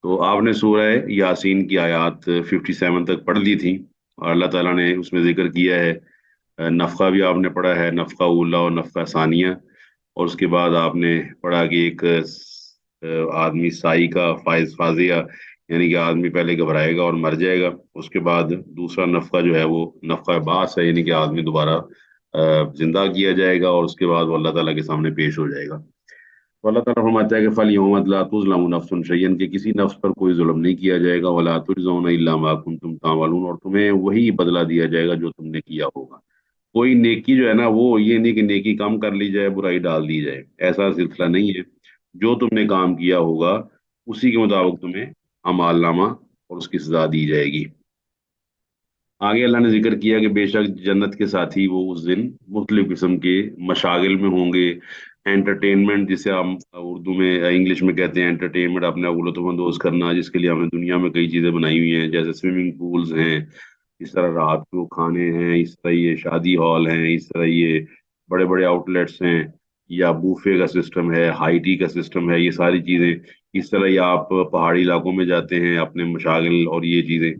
تو آپ نے سورہ یاسین کی آیات 57 تک پڑھ لی تھی، اور اللہ تعالیٰ نے اس میں ذکر کیا ہے، نفخہ بھی آپ نے پڑھا ہے، نفخہ اولا اور نفخہ ثانیہ، اور اس کے بعد آپ نے پڑھا کہ ایک آدمی سائی کا فاضیہ، یعنی کہ آدمی پہلے گھبرائے گا اور مر جائے گا، اس کے بعد دوسرا نفخہ جو ہے وہ نفخہ بعث ہے، یعنی کہ آدمی دوبارہ زندہ کیا جائے گا، اور اس کے بعد وہ اللہ تعالیٰ کے سامنے پیش ہو جائے گا۔ تو اللہ تعالیٰ فرماتا ہے کہ فَالْيَوْمَ لَا تُظْلَمُ نَفْسٌ شَيْئًا، کہ کسی نفس پر کوئی ظلم نہیں کیا جائے گا، وَلَا تُجْزَوْنَ إِلَّا مَا كُنتُمْ تَعْمَلُونَ، اور تمہیں وہی بدلہ دیا جائے گا جو تم نے کیا ہوگا۔ کوئی نیکی جو ہے نا، وہ یہ نہیں کہ نیکی کم کر لی جائے، برائی ڈال دی جائے، ایسا سلسلہ نہیں ہے۔ جو تم نے کام کیا ہوگا اسی کے مطابق تمہیں اعمال نامہ اور اس کی سزا دی جائے گی۔ آگے اللہ نے ذکر کیا کہ بے شک جنت کے ساتھی وہ اس دن مختلف قسم کے مشاغل میں ہوں گے، انٹرٹینمنٹ جسے ہم اردو میں انگلش میں کہتے ہیں انٹرٹینمنٹ، اپنے کو لطف اندوز کرنا، جس کے لیے ہم نے دنیا میں کئی چیزیں بنائی ہوئی ہیں، جیسے سوئمنگ پولز ہیں، اس طرح رات کو کھانے ہیں، اس طرح یہ شادی ہال ہیں، اس طرح یہ بڑے بڑے آؤٹ لیٹس ہیں، یا بوفے کا سسٹم ہے، ہائی ٹی کا سسٹم ہے، یہ ساری چیزیں، اس طرح یہ آپ پہاڑی علاقوں میں جاتے ہیں اپنے مشاغل اور یہ چیزیں۔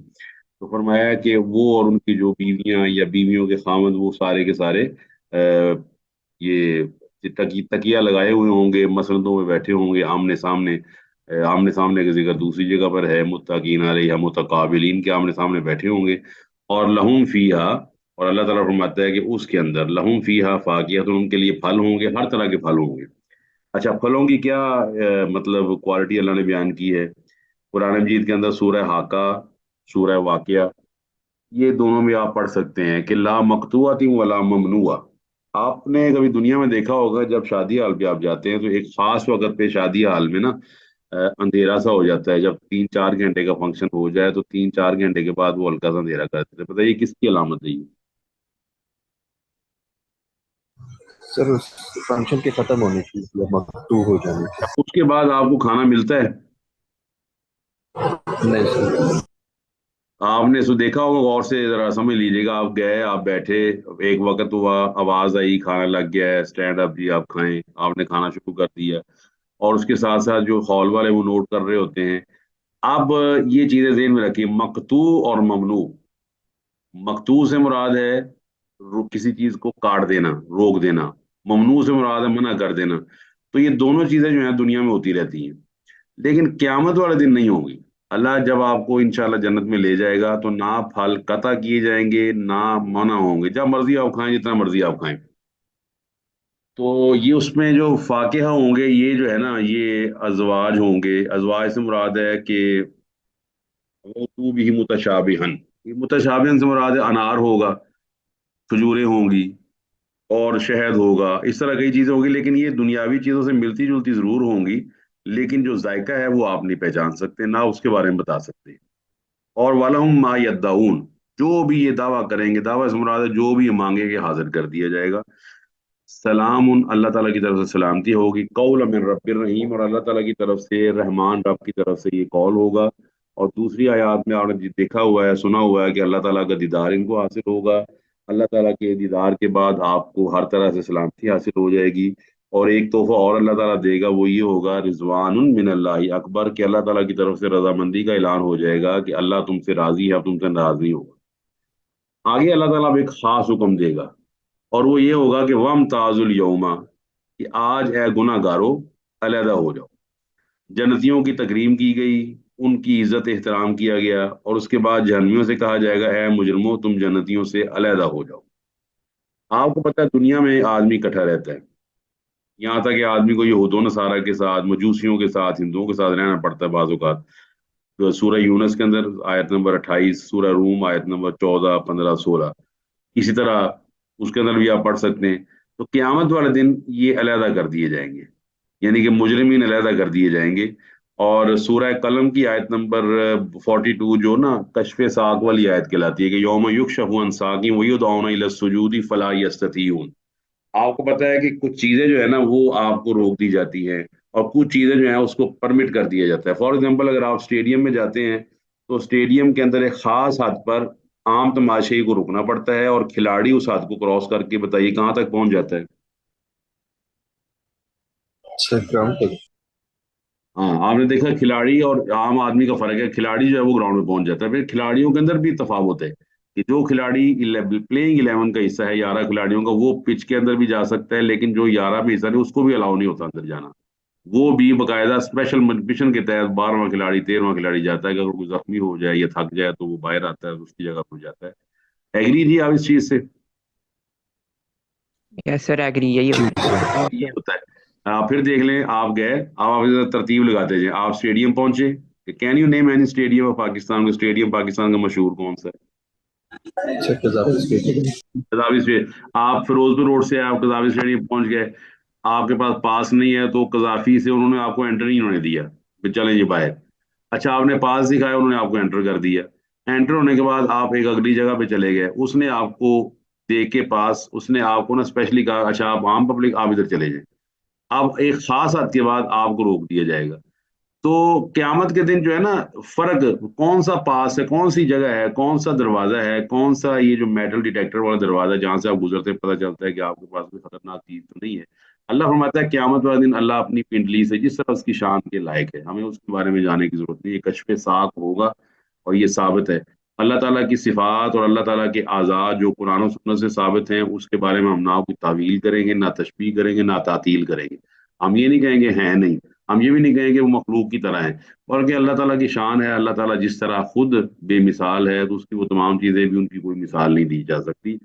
تو فرمایا کہ وہ اور ان کی جو بیویاں یا بیویوں کے خامد، وہ سارے کے سارے یہ تکیہ لگائے ہوئے ہوں گے، مسندوں میں بیٹھے ہوں گے آمنے سامنے۔ آمنے سامنے کا ذکر دوسری جگہ پر ہے، متقین علیہ متقابلین کے آمنے سامنے بیٹھے ہوں گے، اور لہم فیہا، اور اللہ تعالیٰ فرماتا ہے کہ اس کے اندر لہم فیہا فاکہۃ، ان کے لیے پھل ہوں گے، ہر طرح کے پھل ہوں گے۔ اچھا، پھلوں کی کیا مطلب کوالٹی اللہ نے بیان کی ہے؟ قرآن مجید کے اندر سورہ حاقہ، سورہ واقعہ، یہ دونوں بھی آپ پڑھ سکتے ہیں کہ لا مقطوعۃ ولا ممنوعہ۔ آپ نے کبھی دنیا میں دیکھا ہوگا جب شادی حال پہ آپ جاتے ہیں تو ایک خاص وقت پہ شادی حال میں نا اندھیرا سا ہو جاتا ہے، جب 3 4 گھنٹے کا فنکشن ہو جائے تو 3 4 گھنٹے کے بعد وہ ہلکا سا اندھیرا کر دیتے ہیں۔ بتائیے کس کی علامت ہے یہ؟ سر اس فنکشن کے ختم ہونے کی یا مکتوب ہو جانے کی؟ اس کے بعد آپ کو کھانا ملتا ہے؟ نہیں سر۔ آپ نے سو دیکھا ہوگا، غور سے ذرا سمجھ لیجیے گا، آپ گئے، آپ بیٹھے، ایک وقت ہوا، آواز آئی کھانا لگ گیا ہے، اسٹینڈ اپ جی آپ کھائیں، آپ نے کھانا شروع کر دیا، اور اس کے ساتھ ساتھ جو ہال والے وہ نوٹ کر رہے ہوتے ہیں۔ اب یہ چیزیں ذہن میں رکھیے، مقطوع اور ممنوع۔ مقطوع سے مراد ہے کسی چیز کو کاٹ دینا، روک دینا، ممنوع سے مراد ہے منع کر دینا۔ تو یہ دونوں چیزیں جو ہیں دنیا میں ہوتی رہتی ہیں، لیکن قیامت والے دن نہیں ہوگی۔ اللہ جب آپ کو انشاءاللہ جنت میں لے جائے گا تو نہ پھل قطع کیے جائیں گے، نہ منع ہوں گے، جب مرضی آپ کھائیں، جتنا مرضی آپ کھائیں۔ تو یہ اس میں جو فاکہہ ہوں گے، یہ جو ہے نا، یہ ازواج ہوں گے۔ ازواج سے مراد ہے کہ وہ بھی متشابہن، یہ متشابہن سے مراد ہے انار ہوگا، کھجوریں ہوں گی، اور شہد ہوگا، اس طرح کئی چیزیں ہوگی، لیکن یہ دنیاوی چیزوں سے ملتی جلتی ضرور ہوں گی، لیکن جو ذائقہ ہے وہ آپ نہیں پہچان سکتے، نہ اس کے بارے میں بتا سکتے۔ اور وَلَهُم مَا يَدَّعُونَ، جو بھی یہ دعویٰ کریں گے، دعویٰ سے مراد ہے جو بھی یہ مانگیں گے حاضر کر دیا جائے گا۔ سلام، اللہ تعالیٰ کی طرف سے سلامتی ہوگی، قول من رب الرحیم، اور اللہ تعالیٰ کی طرف سے، رحمان رب کی طرف سے یہ قول ہوگا۔ اور دوسری آیات میں آپ نے دیکھا ہوا ہے، سنا ہوا ہے کہ اللہ تعالیٰ کا دیدار ان کو حاصل ہوگا۔ اللہ تعالیٰ کے دیدار کے بعد آپ کو ہر طرح سے سلامتی حاصل ہو جائے گی۔ اور ایک تحفہ اور اللہ تعالیٰ دے گا، وہ یہ ہوگا رضوان من اللہ اکبر، کہ اللہ تعالیٰ کی طرف سے رضامندی کا اعلان ہو جائے گا کہ اللہ تم سے راضی ہے، اب تم سے ناراض نہیں ہوگا۔ آگے اللہ تعالیٰ اب ایک خاص حکم دے گا، اور وہ یہ ہوگا کہ وَامْتَازُ الْيَوْمَ، کہ آج اے گناہ گارو علیحدہ ہو جاؤ۔ جنتیوں کی تکریم کی گئی، ان کی عزت احترام کیا گیا، اور اس کے بعد جہنمیوں سے کہا جائے گا اے مجرموں تم جنتیوں سے علیحدہ ہو جاؤ۔ آپ کو پتہ ہے دنیا میں آدمی اکٹھا رہتا ہے، یہاں تک کہ آدمی کو یہود و نصارہ کے ساتھ، مجوسیوں کے ساتھ، ہندوؤں کے ساتھ رہنا پڑتا ہے بعض اوقات۔ تو سورہ یونس کے اندر آیت نمبر 28، سورہ روم آیت نمبر 14 15 16، اسی طرح اس کے اندر بھی آپ پڑھ سکتے ہیں۔ تو قیامت والے دن یہ علیحدہ کر دیے جائیں گے، یعنی کہ مجرمین علیحدہ کر دیے جائیں گے۔ اور سورہ قلم کی آیت نمبر 42 جو نا کشف ساق والی آیت کہلاتی ہے کہ یوم یکشف عن ساق ویدعون الی السجود فلا یستطیعون۔ آپ کو پتہ ہے کہ کچھ چیزیں جو ہے نا وہ آپ کو روک دی جاتی ہیں، اور کچھ چیزیں جو ہیں اس کو پرمٹ کر دیا جاتا ہے۔ فار ایگزامپل اگر آپ اسٹیڈیم میں جاتے ہیں تو اسٹیڈیم کے اندر ایک خاص حد پر عام تماشائی کو رکنا پڑتا ہے، اور کھلاڑی اس حد کو کراس کر کے بتائیے کہاں تک پہنچ جاتا ہے؟ سر گراؤنڈ تک۔ हाँ, आपने देखा खिलाड़ी और आम आदमी का फर्क है। खिलाड़ी जो है वो ग्राउंड में पहुंच जाता है, फिर खिलाड़ियों के अंदर भी तफावत है कि जो खिलाड़ी प्लेइंग 11 का हिस्सा है, 11 खिलाड़ियों का, वो पिच के अंदर भी जा सकता है, लेकिन जो 11 में हिस्सा नहीं उसको भी अलाउ नहीं होता अंदर जाना। वो भी बाकायदा स्पेशल मिशन के तहत 12वां खिलाड़ी 13वां खिलाड़ी जाता है कि अगर कोई जख्मी हो जाए या थक जाए तो वो बाहर आता है, उसकी जगह पर जाता है। एग्री जी आप इस चीज से? यस सर, एग्री, यही जी होता है। सर। ये होता है। फिर देख लें, आप गए, आप इधर तरतीब लगाते जाए, आप स्टेडियम पहुंचे। Can you name any stadium of Pakistan? का स्टेडियम पाकिस्तान का मशहूर कौन सा है? Sir Kazakhstan stadium. कजावी स्टेडियम। आप फिरोजपुर रोड से आप कजावी स्टेडियम पहुंच गए, आपके पास पास नहीं है तो कजाफी से उन्होंने आपको एंटर नहीं होने दिया, फिर चलें जी बाहर। अच्छा, आपने पास दिखाया, उन्होंने आपको एंटर कर दिया। एंटर होने के बाद आप एक अगली जगह पे चले गए, उसने आपको देख के पास, उसने आपको ना स्पेशली कहा अच्छा आप आम पब्लिक आप इधर चले जाए। अब एक खास हद के बाद आपको रोक दिया जाएगा। तो क्यामत के दिन जो है ना, फर्क कौन सा पास है, कौन सी जगह है, कौन सा दरवाजा है, कौन सा ये जो मेटल डिटेक्टर वाला दरवाजा है जहां से आप गुजरते हैं, पता चलता है कि आपके पास कोई खतरनाक चीज तो नहीं है। अल्लाह फरमाता है क्यामत वाले दिन अल्लाह अपनी पिंडली से जिस तरह उसकी शान के लायक है, हमें उसके बारे में जानने की जरूरत नहीं है, कश्फ साक होगा और ये साबित है। अल्लाह ताला की सिफात और अल्लाह ताला के आज़ाद जो कुरान और सुन्नत से साबित हैं, उसके बारे में हम ना कोई तावील करेंगे, ना तशबीह करेंगे, ना तातील करेंगे। हम ये नहीं कहेंगे हैं नहीं, हम ये भी नहीं कहेंगे वो मखलूक की तरह है, बल्कि अल्लाह ताला की शान है। अल्लाह ताला जिस तरह खुद बेमिसाल है, तो उसकी वो तमाम चीजें भी उनकी कोई मिसाल नहीं दी जा सकती।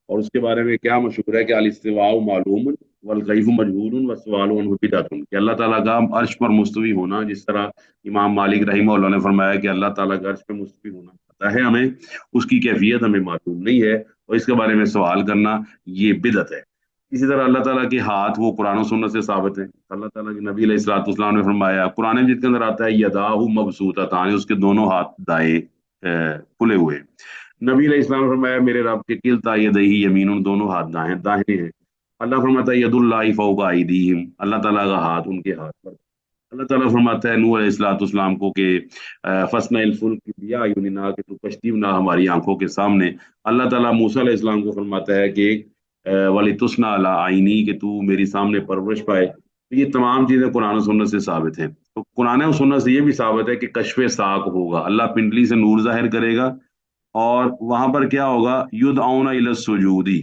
और उसके बारे में क्या मशहूर है कि अल इस्तिवाउ मालूम वल कैफु मजहूलुन व सवालु अन्हु बिदअतुन, कि अल्लाह ताला का अर्श पर मुस्तवी होना, जिस तरह इमाम मालिक रहीमहुल्लाह ने फरमाया कि अल्लाह ताला का अर्श पर मुस्तवी होना पता है हमें, उसकी कैफियत हमें मालूम नहीं है, और इसके बारे में सवाल करना ये बिदअत है। इसी तरह अल्लाह ताला के हाथ वो कुरान और सुन्नत से साबित है। अल्लाह ताला के नबी अलैहिस्सलाम ने फरमाया, कुरान मजीद के अंदर आता है यदाहु मबसूततान, उसके दोनों हाथ दाएं खुले हुए। नबी अलैहिस्सलाम ने फरमाया मेरे रब के किल्ता यदैहि यमीनुन, दोनों हाथ दाएं दाहिने हैं। अल्लाह फरमाता है यदुल्लाहि फौका अयदीहिम, अल्लाह ताला का हाथ उनके हाथ पर। अल्लाह ताला फरमाता है नूह अलैहिस्सलाम को कि फस्नइल फुल्क बिअयुनिना, कि तू कश्ती बना हमारी आंखों के सामने। अल्लाह ताला मूसा अलैहिस्सलाम को फरमाता है कि वाली तुस्ना अला आईनी, कि तू मेरी सामने परवरिश पाए। तो ये तमाम चीजें कुरान और सुन्नत से साबित हैं। तो कुरान और सुन्नत से ये भी साबित है कि कश्फ साक होगा, अल्लाह पिंडली से नूर जाहिर करेगा, और वहां पर क्या होगा, युद आउना इला सुजूदी,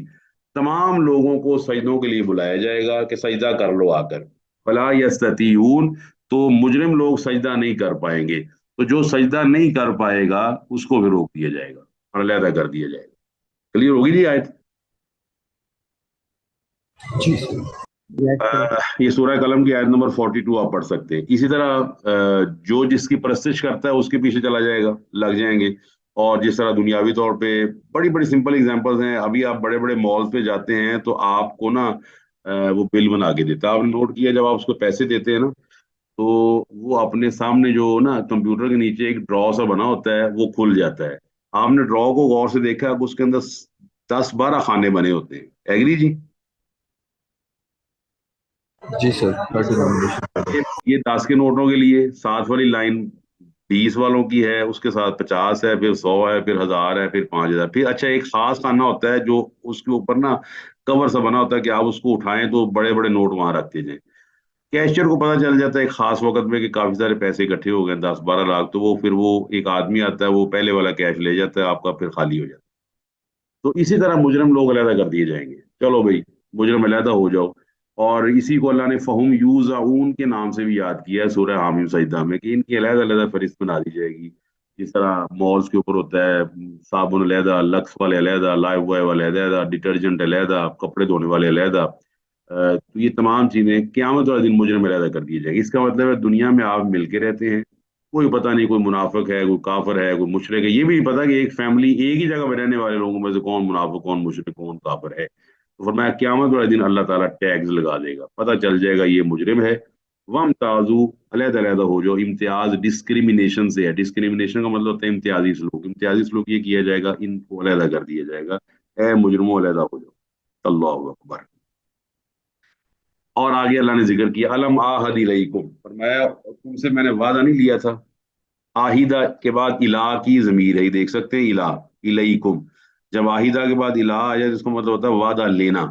तमाम लोगों को सजदों के लिए बुलाया जाएगा कि सजदा कर लो आकर। फला यस्ततीऊन, तो मुजरिम लोग सजदा नहीं कर पाएंगे। तो जो सजदा नहीं कर पाएगा उसको भी रोक दिया जाएगा और अलहदा कर दिया जाएगा। क्लियर होगी जी आयत? जी सर। Yes sir. ये सूरह कलम की आयत नंबर 42 आप पढ़ सकते हैं। इसी तरह जो जिसकी परस्तिश करता है उसके पीछे चला जाएगा, लग जाएंगे। और जिस तरह दुनियावी तौर पे बड़ी बड़ी सिंपल एग्जांपल्स हैं, अभी आप बड़े बड़े मॉल्स पे जाते हैं तो आपको ना वो बिल बना के देता है। आपने नोट किया, जब आप उसको पैसे देते हैं ना, तो वो अपने सामने जो ना कंप्यूटर के नीचे एक ड्रॉ सा बना होता है वो खुल जाता है। आपने ड्रॉ को गौर से देखा है, उसके अंदर 10-12 खाने बने होते हैं। एग्री जी? जी सर, हर डिनोमिनेशन का। ये 10 के नोटों के लिए 7 वाली लाइन 20 वालों की है, उसके साथ 50 है, फिर 100 है, फिर 1000 है, फिर 5000। फिर अच्छा एक खास खाना होता है जो उसके ऊपर ना कवर सा बना होता है कि आप उसको उठाएं तो बड़े बड़े नोट वहां रखते जाएं। कैशियर को पता चल जाता है एक खास वक्त में कि काफी सारे पैसे इकट्ठे हो गए, 10-12 लाख, तो वो फिर वो एक आदमी आता है, वो पहले वाला कैश ले जाता है आपका, फिर खाली हो जाता है। तो इसी तरह मुजरम लोग अलहदा कर दिए जाएंगे। चलो भाई, मुजरम अलहदा हो जाओ। और इसी को अल्लाह ने फहुम यूजाऊन के नाम से भी याद किया है सूरह हामीम सजदा में, कि इनकी अलहदा अलहदा फहरिस्त बना दी जाएगी। जिस तरह मॉल्स के ऊपर होता है साबुन अलहदा, लक्स वाले अलहदा, लाइफ बॉय वाले अलहदा, डिटर्जेंट अलहदा, कपड़े धोने वाले अलहदा। तो ये तमाम चीजें क़यामत वाले दिन मुजरम अलहदा कर दी जाएगी। इसका मतलब है दुनिया में आप मिलके रहते हैं, कोई पता नहीं, कोई मुनाफिक है, कोई काफिर है, कोई मुशरिक है, ये भी नहीं पता कि एक फैमिली एक ही जगह में रहने वाले लोगों में से कौन मुनाफिक, कौन मुशरिक, कौन काफिर है। तो फरमाया क़यामत वाले दिन अल्लाह ताला टैग्स लगा देगा, पता चल जाएगा ये मुजरिम है। वम ताजू, अलहदा अलहदा हो जाओ। इम्तियाज डिस्क्रिमिनेशन से है, डिस्क्रिमिनेशन का मतलब होता है इम्तियाजी सलूक। इम्तियाजी सलूक ये किया जाएगा, इनको अलहदा कर दिया जाएगा, ए मुजरिमों अलहदा हो जाओ। अल्लाह अकबर। और आगे अल्लाह ने जिक्र किया अलम आहद इलैकुम, फरमाया तुमसे मैंने वादा नहीं लिया था। आहिदा के बाद इला की जमीर है, ये देख सकते हैं, इला इलैकुम। जब आहिदा के बाद इला आ जाए तो इसका मतलब होता है वादा लेना।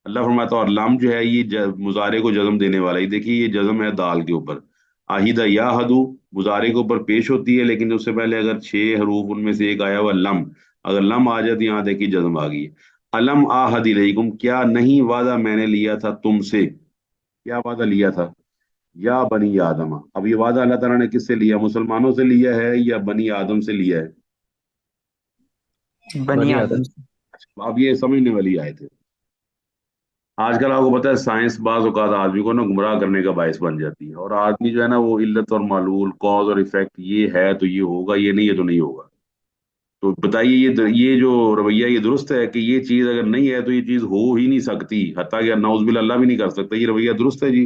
अल्लाह फरमाता है और लम जो है ये मुजारे को जज्म देने वाला है। ये देखिए, ये जज्म है दाल के ऊपर। आहिदा या हदू मुजारे के ऊपर पेश होती है, लेकिन उससे पहले अगर 6 हरूफ उनमें से एक आया हुआ लम, अगर लम आ जाए तो यहाँ देखिए जज्म आ गई है। अलम आहद इलैकुम, क्या नहीं वादा मैंने लिया था तुमसे, क्या वादा लिया था, या बनी आदम। अब ये वादा अल्लाह ताला ने किससे लिया, मुसलमानों से लिया है या बनी आदम से लिया है? बनी बनी आदम आदम। से। अब ये समझने वाली आयत है। आजकल आपको पता है साइंस बाज औकात आदमी को ना गुमराह करने का बायस बन जाती है, और आदमी जो है ना वो इल्लत और मालूल, कॉज और इफेक्ट, ये है तो ये होगा, ये नहीं है तो नहीं होगा। तो बताइए ये जो रवैया ये दुरुस्त है कि ये चीज अगर नहीं है तो ये चीज हो ही नहीं सकती, हत्ता कि नाउजुबिल अल्लाह भी नहीं कर सकता, ये रवैया दुरुस्त है जी?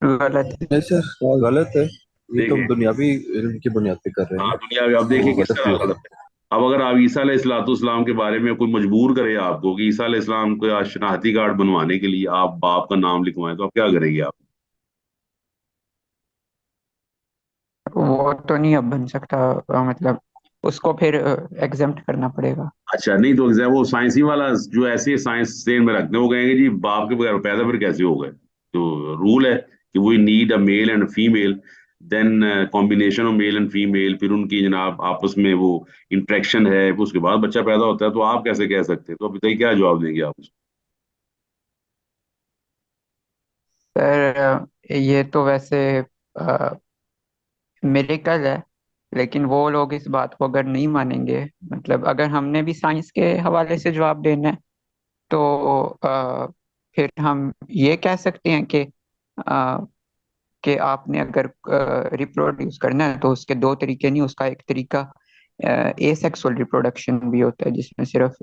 गलत है। नहीं सर, गलत है। ये तो हम देखें, दुनियावी इल्म की बुनियाद पे कर रहे हैं हाँ ना, दुनिया में आप तो देखिए वो किस गलत भी तरह हो गलत सकता है। अब अगर आप ईसा अलैहिस्सलाम के बारे में कोई मजबूर करे आपको कि ईसा अलैहिस्सलाम का शनाख्ती कार्ड बनवाने के लिए आप बाप का नाम लिखवाएं, तो आप क्या करेंगे आप? वो तो नहीं अब बन सकता, मतलब उसको फिर एग्जेम्प्ट करना पड़ेगा। अच्छा, नहीं तो वो साइंसी वाला जो ऐसे साइंस सेन में रखते हैं वो कहेंगे जी बाप के बगैर पैदा फिर कैसे हो गए? तो रूल है कि we need a male and female, then combination of male and female, फिर उनकी जनाब आपस में वो इंटरेक्शन है, फिर उसके बाद बच्चा पैदा होता है, तो आप कैसे कह सकते हैं? तो अब बताइए क्या जवाब देंगे आप उसको? पर ये तो वैसे मिरेकल है, लेकिन वो लोग इस बात को अगर नहीं मानेंगे, मतलब अगर हमने भी साइंस के हवाले से जवाब देना है, तो फिर हम ये कह सकते हैं अ, कि आपने अगर रिप्रोड्यूस करना है तो उसके दो तरीके नहीं, उसका एक तरीका एसेक्सुअल रिप्रोडक्शन भी होता है, जिसमें सिर्फ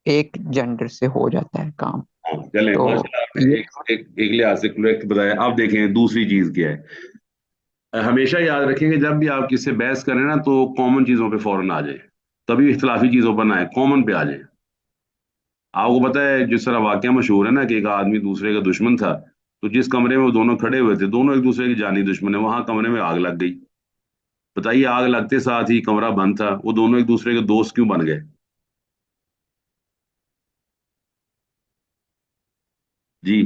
एक जेंडर से हो जाता है काम। हाँ, चलें तो माशाल्लाह, आपने ये एक लिहाज से करेक्ट बताया। अब देखें दूसरी चीज क्या है। हमेशा याद रखें कि जब भी आप किससे बहस करें ना तो कॉमन चीजों पे फौरन आ जाए, कभी इख्तलाफी चीजों पर ना आए, कॉमन पे आ जाए। आपको पता है जिस तरह वाकया मशहूर है ना कि एक आदमी दूसरे का दुश्मन था, तो जिस कमरे में वो दोनों खड़े हुए थे दोनों एक दूसरे के जानी दुश्मन है, वहां कमरे में आग लग गई। बताइए आग लगते साथ ही कमरा बंद था, वो दोनों एक दूसरे के दोस्त क्यों बन गए? जी।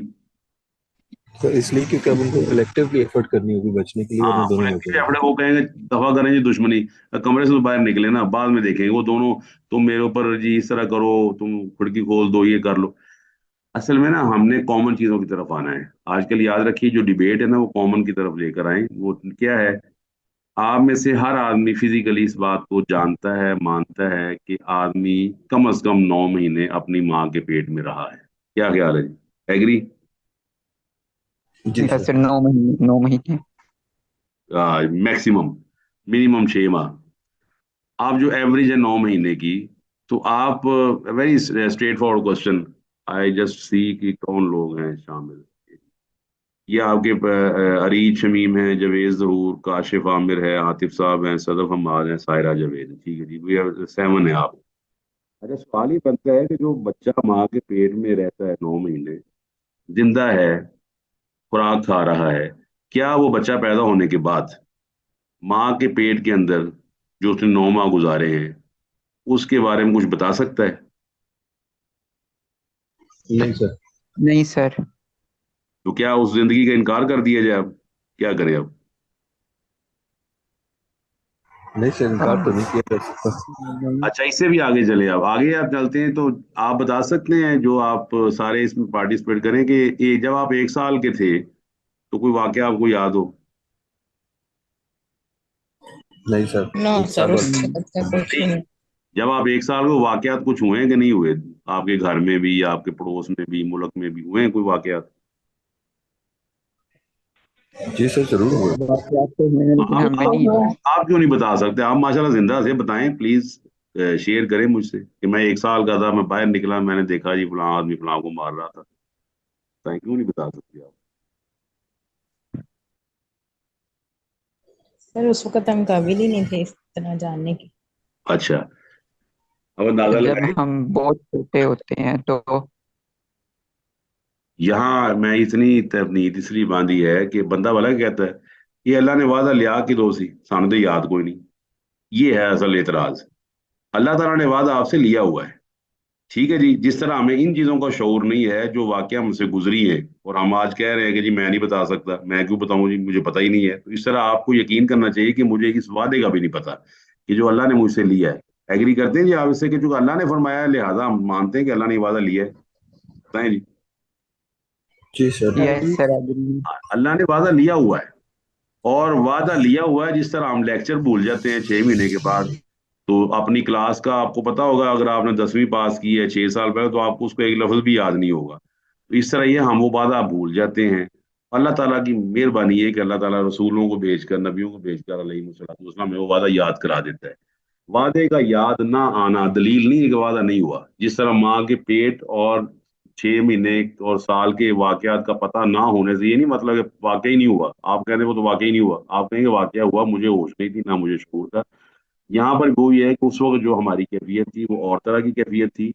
है। तो इसलिए क्योंकि अब उनको कलेक्टिवली एफर्ट करनी होगी बचने के लिए, हाँ वरना दोनों मर कलेक्टिव जाएंगे। एफर्ट, वो कहेंगे दफा करें जी दुश्मनी, कमरे से तो बाहर निकले ना, बाद में देखेंगे वो दोनों, तुम मेरे ऊपर जी इस तरह करो, तुम खिड़की खोल दो, ये कर लो। असल में ना हमने कॉमन चीजों की तरफ आना है। आजकल याद रखिए जो डिबेट है ना वो कॉमन की तरफ लेकर आए, वो क्या है, आप में से हर आदमी फिजिकली इस बात को जानता है, मानता है कि आदमी कम से कम 9 महीने अपनी माँ के पेट में रहा है। क्या ख्याल है जी? एग्री? जी सर। वैसे 9 महीने, 9 महीने। मैक्सिमम, मिनिमम 6 माह। आप जो एवरेज है 9 महीने की, तो आप, very straight forward question, I just see कि कौन लोग हैं शामिल। ये आपके अरीज शमीम है, जवेद जहूर, काशिफ आमिर है, आतिफ साहब हैं, सदफ हमाद हैं, सायरा जावेद है। ठीक है जी, वी आर 7 है आप। अच्छा, सवाल ये बनता है कि जो बच्चा माँ के पेट में रहता है 9 महीने, जिंदा है, खुराक खा रहा है, क्या वो बच्चा पैदा होने के बाद माँ के पेट के अंदर जो उसने 9 माह गुजारे हैं उसके बारे में कुछ बता सकता है? नहीं सर। नहीं सर। तो क्या उस जिंदगी का इनकार कर दिया जाए? अब क्या करें अब? नहीं सर, इनकार तो हाँ, नहीं किया जा सकता। अच्छा, इससे भी आगे चले, अब आगे आप चलते हैं, तो आप बता सकते हैं जो आप सारे इसमें पार्टिसिपेट करें कि जब आप 1 साल के थे तो कोई वाकया आपको याद हो? नहीं सर। नो एक सर, साल उससे वाला। अच्छा कुछ भी नहीं। जब आप 1 साल को वाकयात कुछ हुए हैं कि नहीं हुए? आपके घर में भी, आपके पड़ोस में भी, मुल्क में भी हुए हैं कोई वाकयात? जी सर, जरूर हुआ। वाकयात तो हुए हैं, लेकिन आप हमें आप नहीं याद। आप क्यों नहीं बता सकते? आप माशाल्लाह जिंदा से बताएं प्लीज, शेयर करें मुझसे कि मैं 1 साल का था, मैं बाहर निकला, मैंने देखा जी फलां आदमी फलां को मार रहा था। बताएं, क्यों नहीं बता सकते आप? सर उस वक्त हम काबिल ही नहीं थे इतना जानने की। अच्छा, अब अंदाजा जब लगाएं। हम बहुत छोटे होते हैं तो यहाँ मैं इतनी तवनीत इसलिए बांधी है कि बंदा भला क्या कहता है, ये अल्लाह ने वादा लिया कि दो सी सानू तो याद कोई नहीं। ये है असल एतराज। अल्लाह ताला ने वादा आपसे लिया हुआ है, ठीक है जी। जिस तरह हमें इन चीजों का शऊर नहीं है जो वाकया हमसे गुजरी है, और हम आज कह रहे हैं कि जी मैं नहीं बता सकता, मैं क्यों बताऊं जी, मुझे पता ही नहीं है, तो इस तरह आपको यकीन करना चाहिए कि मुझे इस वादे का भी नहीं पता कि जो अल्लाह ने मुझसे लिया है। एग्री करते हैं जी आप इससे कि जो अल्लाह ने फरमाया है लिहाजा हम मानते हैं कि अल्लाह ने वादा लिया है? बताएं जी। जी sir. Yes sir, agree. Allah ने वादा लिया हुआ है, और वादा लिया हुआ है। जिस तरह हम लेक्चर भूल जाते हैं 6 महीने के बाद, तो अपनी क्लास का आपको पता होगा, अगर आपने 10वीं पास की है 6 साल पहले, तो आपको उसको एक लफ्ज भी याद नहीं होगा। तो इस तरह ये हम वो वादा भूल जाते हैं। अल्लाह ताला की मेहरबानी है कि अल्लाह ताला रसूलों को भेजकर, नबियों को भेजकर अलैहिस्सलाम हमें वो वादा याद करा देता है। वादे का याद ना आना दलील नहीं है कि वादा नहीं हुआ। जिस तरह माँ के पेट और 6 महीने और साल के वाकयात का पता ना होने से ये नहीं मतलब कि वाकई नहीं हुआ। आप कहते वो तो वाकई नहीं हुआ, आप कहेंगे वाकया हुआ, मुझे होश नहीं थी ना मुझे शूर था। यहाँ पर वो ये है कि उस वक्त जो हमारी कैफियत थी वो और तरह की कैफियत थी,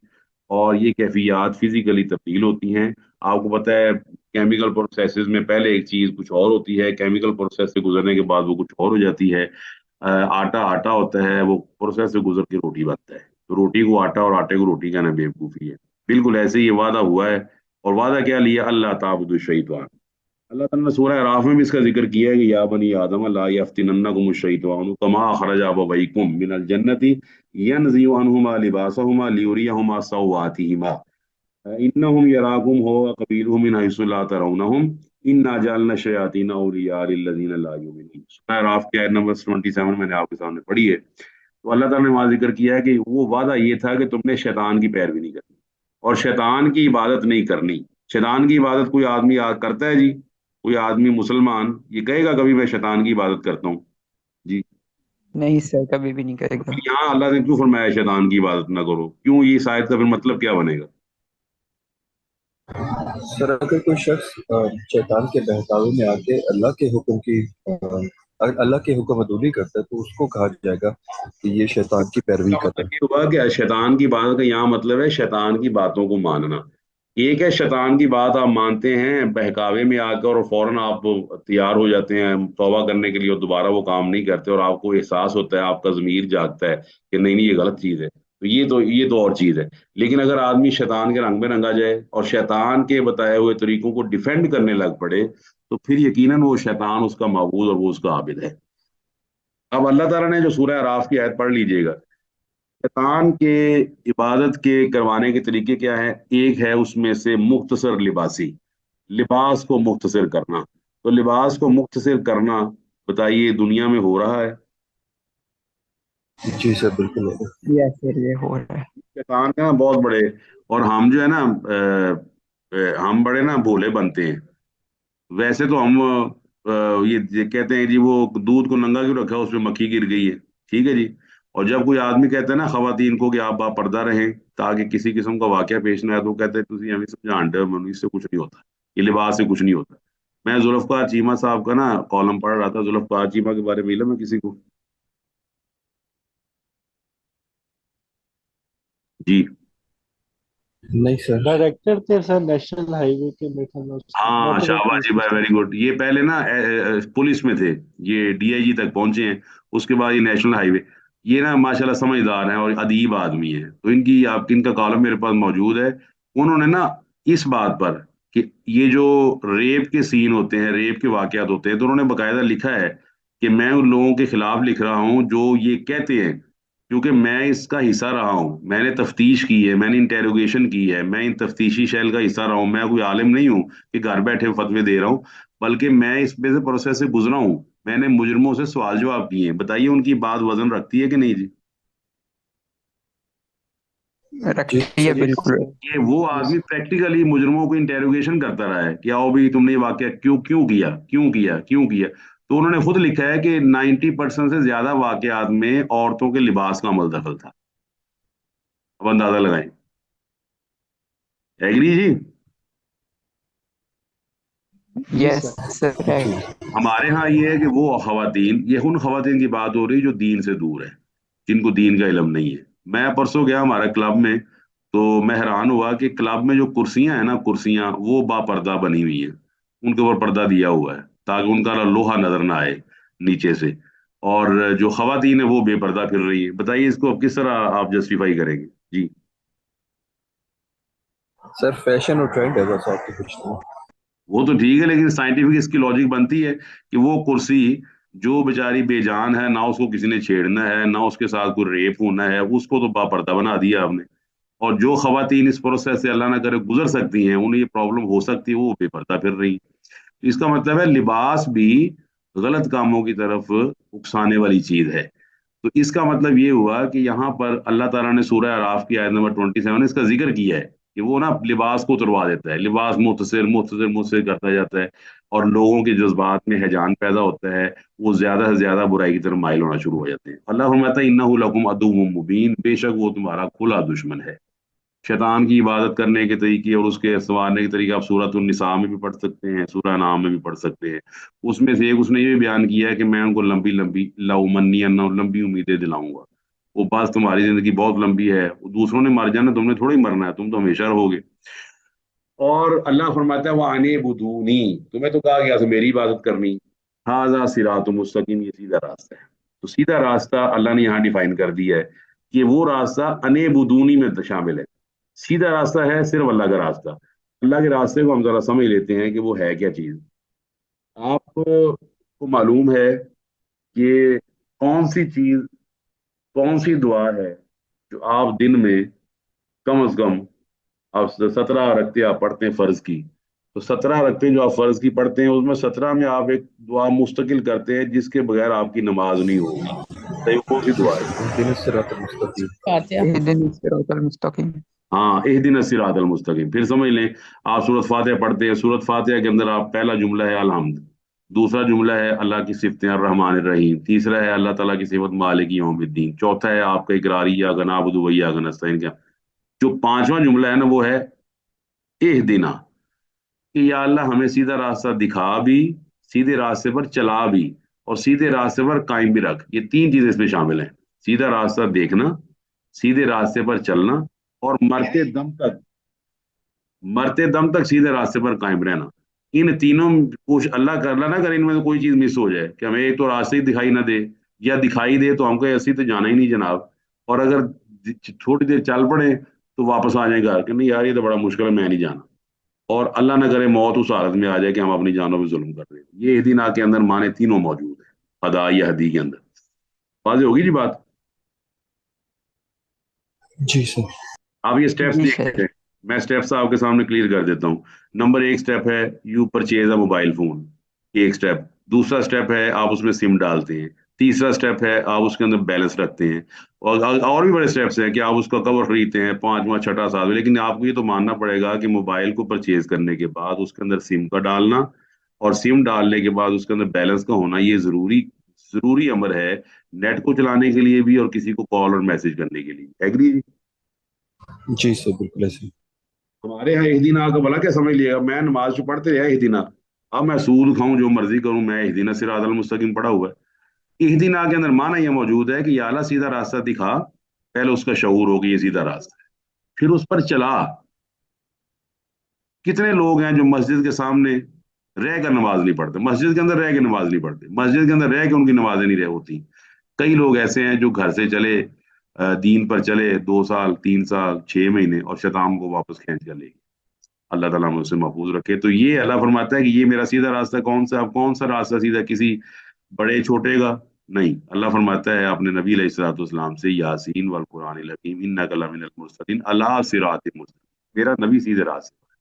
और ये कैफियत फिजिकली तब्दील होती हैं। आपको पता है केमिकल प्रोसेसेस में पहले एक चीज कुछ और होती है, केमिकल प्रोसेस से गुजरने के बाद वो कुछ और हो जाती है। आटा आटा होता है, वो प्रोसेस से गुजर के रोटी बनता है। तो रोटी को आटा और आटे को रोटी कहना बेवकूफी है। बिल्कुल ऐसे ही ये वादा हुआ है। और वादा क्या लिया? अल्लाह ताबुदु शैतान। अल्लाह ताला ने सूरह अराफ में भी इसका जिक्र किया है कि या बनी आदम ला यफ्तिनन्नकुम शैतानु कमा अखरज अबवैकुम मिनल जन्नति यनज़िउ अन्हुमा लिबासहुमा लियुरियहुमा सौआतिहिमा इन्नहुम यराकुम हो कबीलहुम मिन हैसु ला तरौनहुम इन्ना जअलना शयातीन औलिया लिल्लज़ीना ला युमिनून। सूरह अराफ की आयत नंबर 27 मैंने आपके सामने पढ़ी है। तो अल्लाह ताला ने वहां जिक्र किया है कि वो वादा ये था कि तुमने शैतान की पैरवी नहीं करनी और शैतान की इबादत नहीं करनी। शैतान की इबादत कोई आदमी करता है जी? कोई आदमी मुसलमान ये कहेगा कभी मैं शैतान की इबादत करता हूँ? जी। नहीं सर, कभी भी नहीं तो फिर करेगा। यहाँ अल्लाह ने क्यों फरमाया शैतान की इबादत ना करो? क्यों? ये शायद का फिर मतलब क्या बनेगा? सर अगर कोई शख्स शैतान के बहकावे में आके अल्लाह के हुक्म अदूली करता है तो उसको कहा जाएगा कि ये शैतान की पैरवी इसका कर मतलब रहा है। ये हुआ कि शैतान की बात का यहाँ मतलब है शैतान की बातों को मानना। एक है शैतान की बात आप मानते हैं बहकावे में आकर और फौरन आप तैयार हो जाते हैं तौबा करने के लिए और दोबारा वो काम नहीं करते, और आपको एहसास होता है, आपका ज़मीर जागता है कि नहीं नहीं ये गलत चीज़ है, तो ये तो और चीज़ है। लेकिन अगर आदमी शैतान के रंग में रंगा जाए और शैतान के बताए हुए तरीकों को डिफेंड करने लग पड़े, तो फिर यकीनन वो शैतान उसका माबूद और वो उसका आबिद है। अब अल्लाह ताला ने जो सूरह अराफ की आयत पढ़ लीजिएगा, शैतान के इबादत के करवाने के तरीके क्या है? एक है उसमें से मुख्तसर लिबासी, लिबास को मुख्तसर करना। तो लिबास को मुख्तसर करना, बताइए दुनिया में हो रहा है? जी सर बिल्कुल होगा। यस सर, ये हो रहा है। शैतान के ना बहुत बड़े, और हम जो है ना हम बड़े ना भोले बनते हैं। वैसे तो हम ये कहते हैं जी वो दूध को नंगा क्यों रखा, उसमें मक्खी गिर गई है। ठीक है जी। और जब कोई आदमी कहता है ना खवातीन को कि आप बापर्दा रहें ताकि किसी किस्म का वाकया पेश ना आए, तो कहते हैं तुझे हमें समझान दे, मनु इससे कुछ नहीं होता, ये लिबास से कुछ नहीं होता। मैं जुल्फकार चीमा साहब का ना कॉलम पढ़ रहा था, जुल्फकार चीमा के बारे में मिला मैं किसी को? जी। नहीं सर। डायरेक्टर थे सर नेशनल हाईवे के, मेरे ख्याल में हाँ मोटर व्हीकल शाबाजी भाई, इंस्पेक्टर। Very good. ये पहले ना पुलिस में थे, ये डीआईजी तक पहुंचे हैं, उसके बाद ये नेशनल हाईवे। ये ना माशाल्लाह समझदार हैं और अदीब आदमी हैं, तो इनका कॉलम मेरे पास मौजूद है। उन्होंने ना इस बात पर कि ये जो रेप के सीन होते हैं, रेप के वाकयात होते हैं, तो उन्होंने बकायदा लिखा है कि मैं उन लोगों के खिलाफ लिख रहा हूं जो ये कहते हैं, क्योंकि मैं इसका हिस्सा रहा हूं, मैंने तफ्तीश की है, मैंने इंटेरोगेशन की है, मैं इन तफ्तीशी शैल का हिस्सा रहा हूं। मैं कोई आलिम नहीं हूं कि घर बैठे फतवे दे रहा हूं, बल्कि मैं इस पे से प्रोसेस से गुजरा हूं। मैंने मुजरिमों से सवाल जवाब किए हैं। बताइए उनकी बात वजन रखती है कि नहीं जी? जी रखती है सर। बिल्कुल। ये वो आदमी प्रैक्टिकली मुजरिमों को इंटेरोगेशन करता रहा है कि आओ भी तुमने ये वाकया क्यों क्यों किया, क्यों किया, क्यों किया। तो उन्होंने खुद लिखा है कि 90% से ज्यादा वाकयात में औरतों के लिबास का अमल दखल था। अब अंदाजा लगाएं। एग्री जी? जी यस सर। सर है। जी हमारे यहाँ ये है कि वो खवातीन, ये उन खवातीन की बात हो रही है जो दीन से दूर है, जिनको दीन का इल्म नहीं है। मैं परसों गया हमारे क्लब में, तो मैं हैरान हुआ कि क्लब में जो कुर्सियां हैं ना, कुर्सियां वो बापर्दा बनी हुई हैं, उनके ऊपर पर्दा दिया हुआ है ताकि उनका लोहा नजर ना आए नीचे से। और जो खवातीन है वो बेपर्दा फिर रही है। बताइए इसको अब किस तरह आप जस्टिफाई करेंगे? जी। सर फैशन और ट्रेंड है बस, और तो कुछ नहीं। वो तो ठीक है, लेकिन साइंटिफिक इसकी लॉजिक बनती है कि वो कुर्सी जो बेचारी बेजान है, ना उसको किसी ने छेड़ना है, ना उसके साथ कोई रेप होना है, उसको तो बापर्दा बना दिया आपने। और जो खवातीन इस प्रोसेस से अल्लाह ना करे गुजर सकती हैं, उन्हें ये प्रॉब्लम हो सकती है, वो बेपर्दा फिर रही। इसका मतलब है लिबास भी गलत कामों की तरफ उकसाने वाली चीज है। तो इसका मतलब ये हुआ कि यहाँ पर अल्लाह ताला ने सूरह अराफ की आयत नंबर 27 इसका जिक्र किया है कि वो ना लिबास को उतरवा देता है, लिबास मुतसिर मुतसिर मुतसिर करता जाता है, और लोगों के जज्बात में हैजान पैदा होता है, वो ज्यादा से ज्यादा बुराई की तरफ माइल होना शुरू हो जाते हैं। अल्लाह फरमाता है इन्नहु लकुम अदुव्वुम मुबीन, बेशक वो तुम्हारा खुला दुश्मन है। शैतान की इबादत करने के तरीके और उसके संवारने के तरीके आप सूरत निसा में भी पढ़ सकते हैं, सूरह नाम में भी पढ़ सकते हैं। उसमें से एक उसने ये भी बयान किया है कि मैं उनको लंबी लंबी लाउमन्नी अन्ना लंबी उम्मीदें दिलाऊंगा। वो बस तुम्हारी जिंदगी बहुत लंबी है, वो दूसरों ने मर जाना, तुमने थोड़ी मरना है, तुम तो हमेशा रहोगे। और अल्लाह फरमाता है वो आने बुदूनी, तुम्हें तो कहा गया था मेरी इबादत करनी। हाजा सिरात मुस्तकीम, ये सीधा रास्ता है। तो सीधा रास्ता अल्लाह ने यहाँ डिफाइन कर दिया है कि वो रास्ता अने बुदूनी में शामिल है। सीधा रास्ता है सिर्फ अल्लाह का रास्ता। अल्लाह के रास्ते को हम जरा समझ लेते हैं कि वो है क्या चीज। आपको मालूम है कि कौन सी चीज, कौन सी दुआ है जो आप दिन में कम से कम आप 17 रखते आप पढ़ते हैं फर्ज की। तो 17 रखते जो आप फर्ज की पढ़ते हैं, उसमें 17 में आप एक दुआ मुस्तकिल करते हैं जिसके बगैर आपकी नमाज नहीं होगी। तो ये कौन सी दुआ है? दिन सिरात मुस्तकीम। फातिहा। इहदिन सिरातल मुस्तकीम। हाँ, इहदिन सिरातल मुस्तकीम। फिर समझ लें, आप सूरत फातिहा पढ़ते हैं, सूरत फातिहा के अंदर आप पहला जुमला है अलहम्द, दूसरा जुमला है अल्लाह की सिफतें अर्रहमान रहीम, तीसरा है अल्लाह ताला की सिफत मालिक यौमिद्दीन, चौथा है आपका इकरारी या गनाबुदु व इय्याका नस्तईन का। जो पांचवा जुमला है ना वो है इहदिना, कि या अल्लाह हमें सीधा रास्ता दिखा भी, सीधे रास्ते पर चला भी, और सीधे रास्ते पर कायम भी रख। ये तीन चीजें इसमें शामिल हैं। सीधा रास्ता देखना, सीधे रास्ते पर चलना, और मरते दम तक सीधे रास्ते पर कायम रहना। इन तीनों कुछ अल्लाह कर ला ना करे, इनमें से कोई चीज मिस हो जाए कि हमें एक तो रास्ते ही दिखाई ना दे, या दिखाई दे तो हमको ऐसी तो जाना ही नहीं जनाब, और अगर थोड़ी देर चल पड़े तो वापस आ जाए घर कि नहीं यार ये तो बड़ा मुश्किल है, मैं नहीं जाना। और अल्लाह न करे मौत उस हालत में आ जाए कि हम अपनी जानों पे जुल्म कर रहे हैं। ये हदीना के अंदर माने तीनों मौजूद है, अदा या हदी के अंदर। वाज़ेह होगी जी बात। जी सर। आप ये स्टेप्स जी देखते सर। हैं, मैं स्टेप्स आपके सामने क्लियर कर देता हूँ। नंबर एक स्टेप है you purchase a mobile phone, एक स्टेप। दूसरा स्टेप है आप उसमें सिम डालते हैं। तीसरा स्टेप है आप उसके अंदर बैलेंस रखते हैं। और भी बड़े स्टेप्स हैं कि आप उसका कवर खरीदते हैं, पांचवा छठा सातवां। लेकिन आपको ये तो मानना पड़ेगा कि मोबाइल को परचेज करने के बाद उसके अंदर सिम का डालना, और सिम डालने के बाद उसके अंदर बैलेंस का होना, ये जरूरी जरूरी अमर है, नेट को चलाने के लिए भी और किसी को कॉल और मैसेज करने के लिए। एग्री? जी सर बिल्कुल ऐसे। हमारे यहाँ इहदीना का भला क्या समझ लिएगा, मैं नमाज जो पढ़ते रहा इहदीना, अब मैं सूद खाऊं जो मर्जी करूं, मैं इहदीना सिरातल मुस्तकीम पढ़ा हुआ है। इहदीना के अंदर माना यह मौजूद है कि या अल्लाह सीधा रास्ता दिखा, पहले उसका शऊर हो कि ये सीधा रास्ता है, फिर उस पर चला। कितने लोग हैं जो मस्जिद के सामने रह कर नमाज नहीं पढ़ते, मस्जिद के अंदर रह के नमाज नहीं पढ़ते, मस्जिद के अंदर रह के उनकी नमाजें नहीं रह होती। कई लोग ऐसे हैं जो घर से चले, दीन पर चले 2 साल 3 साल 6 महीने, और शैतान को वापस खींच कर ले गए। अल्लाह ताला हमें उससे महफूज रखे। तो ये अल्लाह फरमाता है कि ये मेरा सीधा रास्ता कौन सा, अब कौन सा रास्ता सीधा, किसी बड़े छोटे का नहीं। अल्लाह फरमाता है अपने नबी अलैहिस्सलाम से, यासीन वल कुरानिल हकीम इन्नका लमिनल मुरसलीन अला सिरातिल मुस्तकीम, मेरा नबी सीधे रास्ते पर।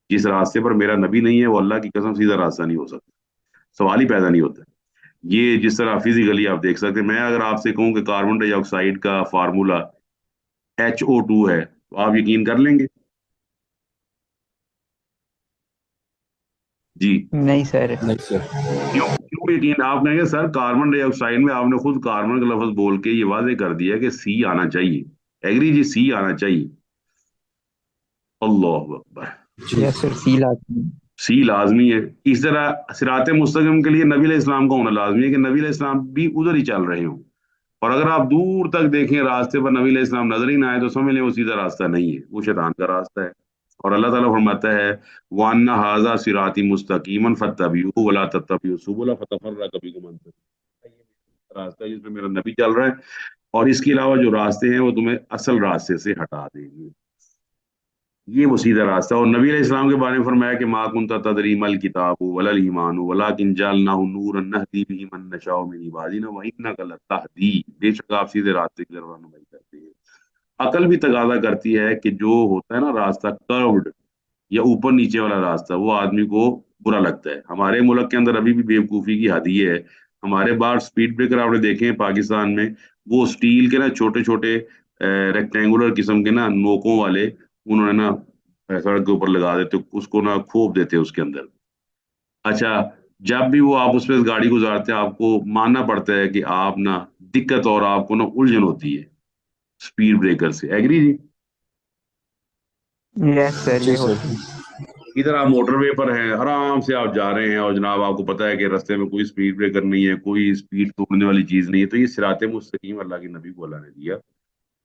जिस रास्ते पर मेरा नबी नहीं है वो अल्लाह की कसम सीधा रास्ता नहीं हो सकता, सवाल ही पैदा नहीं होता। ये जिस तरह फिजिकली आप देख सकते हैं, मैं अगर आपसे कहूं कि कार्बन डाइऑक्साइड का फार्मूला HO2 है, तो आप यकीन कर लेंगे? जी। नहीं सर। नहीं सर। क्यों क्यों यकीन? आप कहेंगे सर कार्बन डाइऑक्साइड में आपने खुद कार्बन का लफ्ज बोल के ये वादे कर दिया कि सी आना चाहिए। एग्री जी, सी आना चाहिए। अल्लाह अकबर। जी यस सर, सर। सी लाजमी। सी लाजमी है। इस तरह सिराते मुस्तकीम के लिए नबी अलैहिस्सलाम का होना लाजमी है कि नबी अलैहिस्सलाम भी उधर ही चल रहे हों। और अगर आप दूर तक देखें रास्ते पर नबी अलैहिस्सलाम नजर ही ना आए, तो समझ लें वो सीधा रास्ता नहीं है, वो शैतान का रास्ता है। और अल्लाह ताला फरमाता है वान्ना हाजा सिराती मुस्तकीमन फत्तबिहू वला तत्तबिउ सुबुला फतफर्रका बिकुम अन सबीलिही। ये रास्ता है जिसमें मेरा नबी चल रहा है, और इसके अलावा जो रास्ते हैं वो तुम्हें असल रास्ते से हटा देंगे। ये वो सीधा रास्ता। और नबी अलैहिस्सलाम के बारे में फरमाया कि मा कुंता तदरी मल किताबु वलल ईमानु वलाकिन जअलनाहु नूरन नहदी बिही मन नशाउ मिन इबादिना व इन्नका लतहदी, बेशक आप सीधे रास्ते की तरफ रहनुमाई करते हैं। अकल भी तकाजा करती है कि जो होता है ना रास्ता कर्व्ड या ऊपर नीचे वाला रास्ता, वो आदमी को बुरा लगता है। हमारे मुल्क के अंदर अभी भी बेवकूफ़ी की हद ये है, हमारे बाहर स्पीड ब्रेकर आपने देखे हैं पाकिस्तान में, वो स्टील के ना छोटे छोटे रेक्टेंगुलर किस्म के ना नोकों वाले, उन्होंने ना सड़क के ऊपर लगा देते, उसको ना खोप देते उसके अंदर। अच्छा, जब भी वो आप उस पर गाड़ी गुजारते हैं, आपको मानना पड़ता है कि आप ना दिक्कत और आपको ना उलझन होती है स्पीड ब्रेकर से। एग्री जी? यस सर, जी ये सर। होता है। इधर आप मोटरवे पर हैं, आराम से आप जा रहे हैं और जनाब आपको पता है कि रास्ते में कोई स्पीड ब्रेकर नहीं है, कोई स्पीड तोड़ने वाली चीज नहीं है, तो ये सिराते मुस्तकीम अल्लाह के नबी को अल्लाह ने दिया।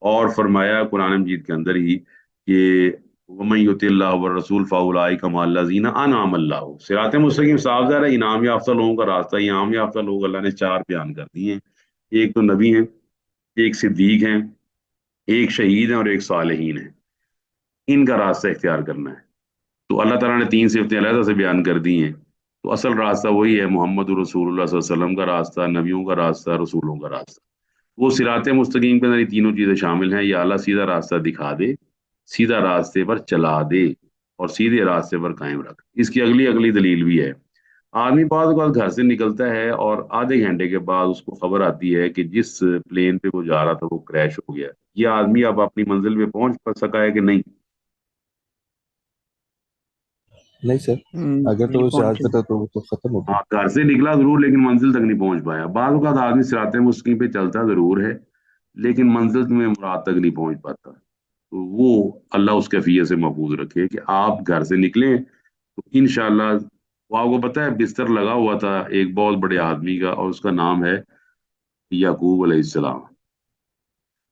और फरमाया कुरान मजीद के अंदर ही कि वमन युतिल्लाह व रसूल फाउलाइका मअल्लज़ीना अनअम अल्लाहु, सिराते मुस्तकीम साफ ज़ाहिर है, इनाम याफ्ता लोगों का रास्ता। इनाम याफ्ता लोग अल्लाह ने चार बयान कर दिए हैं। एक तो नबी हैं, एक सिद्दीक हैं, एक शहीद हैं और एक सालेहीन हैं। इनका रास्ता इख्तियार करना है। तो अल्लाह ताला ने तीन सिफतें अलहदा से बयान कर दी हैं। तो असल रास्ता वही है, मोहम्मद रसूलुल्लाह सल्लल्लाहु अलैहि वसल्लम का रास्ता, नबियों का रास्ता, रसूलों का रास्ता। वो सिराते मुस्तकीम के अंदर ये तीनों चीजें शामिल हैं। या अल्लाह सीधा रास्ता दिखा दे, सीधा रास्ते पर चला दे और सीधे रास्ते पर कायम रख। इसकी अगली अगली दलील भी है। आदमी बाद औक़ात घर से निकलता है और आधे घंटे के बाद उसको खबर आती है कि जिस प्लेन पे वो जा रहा था वो क्रैश हो गया। ये आदमी अब अपनी मंजिल पे पहुंच सका है कि नहीं? नहीं सर, अगर तो नहीं वो जहाज पहुंचे। पे था तो वो तो खत्म हो गया। हाँ, घर से निकला जरूर लेकिन मंजिल तक नहीं पहुंच पाया। बाद औक़ात आदमी सिराते मुस्तकीम पे चलता जरूर है लेकिन मंजिल में मुराद तक नहीं पहुंच पाता। तो वो अल्लाह उस कैफियत से महफूज रखे कि आप घर से निकलें तो इंशाअल्लाह। वो आपको पता है बिस्तर लगा हुआ था एक बहुत बड़े आदमी का और उसका नाम है याकूब अलैहिस्सलाम।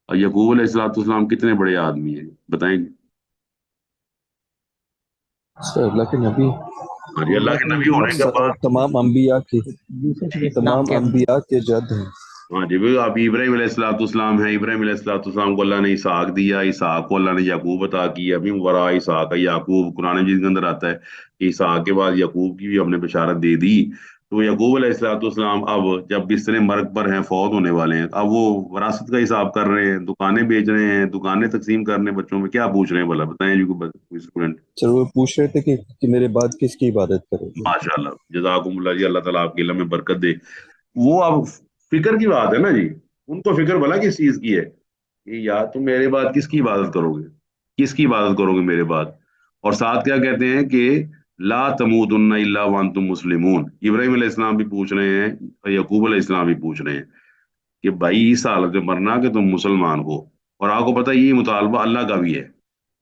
और याकूब अलैहिस्सलाम कितने बड़े आदमी हैं बताएंगे? सर अल्लाह के नबी, हाँ जी, अल्लाह के नबी और होने के बाद तमाम अंबिया के, यूसुफ अलैहिस्सलाम तमाम के अंबिया के जद हैं। हाँ जी भाई, आप इब्राहिम अलैहिस्सलाम है। इब्राहिम अलैहिस्सलाम को अल्लाह ने इसहाक दिया, इसहाक को अल्लाह ने याकूब अता किया। अभी वरा इसहाक याकूब कुरान मजीद के अंदर आता है कि इसहाक के बाद याकूब की भी हमने बशारत दे दी। तो याकूब अलैहिस्सलाम अब जब बिस्तर मर्ग पर हैं, फौत होने वाले हैं, अब वो वरासत का हिसाब कर रहे हैं, दुकानें बेच रहे हैं, दुकानें तकसीम कर रहे हैं बच्चों में। क्या पूछ रहे हैं भला बताएं जी कोई स्टूडेंट? सर वो पूछ रहे थे कि मेरे बाद किसकी इबादत करोगे। माशाल्लाह, जज़ाकुमुल्लाह जी, अल्लाह ताला आपके इल्म में बरकत दे। वो अब फिक्र की बात है ना जी, उनको फिक्र भला किस चीज की है कि यार तुम मेरे बाद किसकी इबादत करोगे, किसकी इबादत करोगे मेरे बाद। और साथ क्या कहते हैं कि ला तमूतुन्ना इल्ला व अंतुम मुस्लिमून। इब्राहिम अलैहिस्सलाम भी पूछ रहे हैं और यकूब अलैहिस्सलाम भी पूछ रहे हैं कि भाई इस हालत में मरना कि तुम मुसलमान हो। और आपको पता है ये मुतालबा अल्लाह का भी है,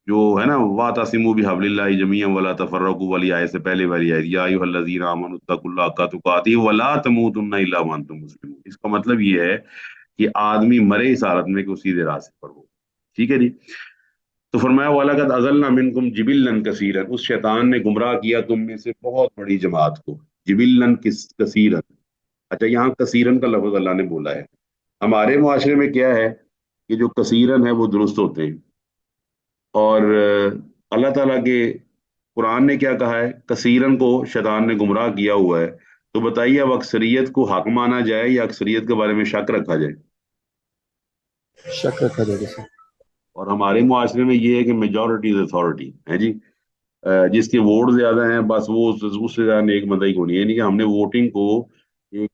जो है ना, वातसिमू बिहब्लिल्लाहि जमीअन वला तफर्रकू वाली आयत से पहले वाली आयत, या अय्युहल्लज़ीना आमनू तकुल्लाह हक्का तुकातिही वला तमूतुन्ना इल्ला व अंतुम मुस्लिमून। इसका मतलब ये है कि आदमी मरे इस हालत में कि वो सीधे रास्ते पर हो। ठीक है जी। तो फरमाया वलकद अज़ल्ना मिनकुम जिबिल्लन कसीरन, उस शैतान ने गुमराह किया तुम में से बहुत बड़ी जमात को। जिबिल्लन किस कसीरन। अच्छा, यहाँ कसीरन का लफ्ज अल्लाह ने बोला है। हमारे मुआशरे में क्या है कि जो कसीरन है वो दुरुस्त होते हैं, और अल्लाह ताला के कुरान ने क्या कहा है, कसीरन को शैतान ने गुमराह किया हुआ है। तो बताइए अब अक्सरियत को हक माना जाए या अक्सरियत के बारे में शक रखा जाए? शक रखा जाएगा सर। और हमारे मुआशरे में ये है कि मेजोरिटी इज अथॉरिटी है जी। जिसके वोट ज्यादा हैं बस वो उससे ज्यादा नेक बंदा ही होनी है। नहीं कि हमने वोटिंग को एक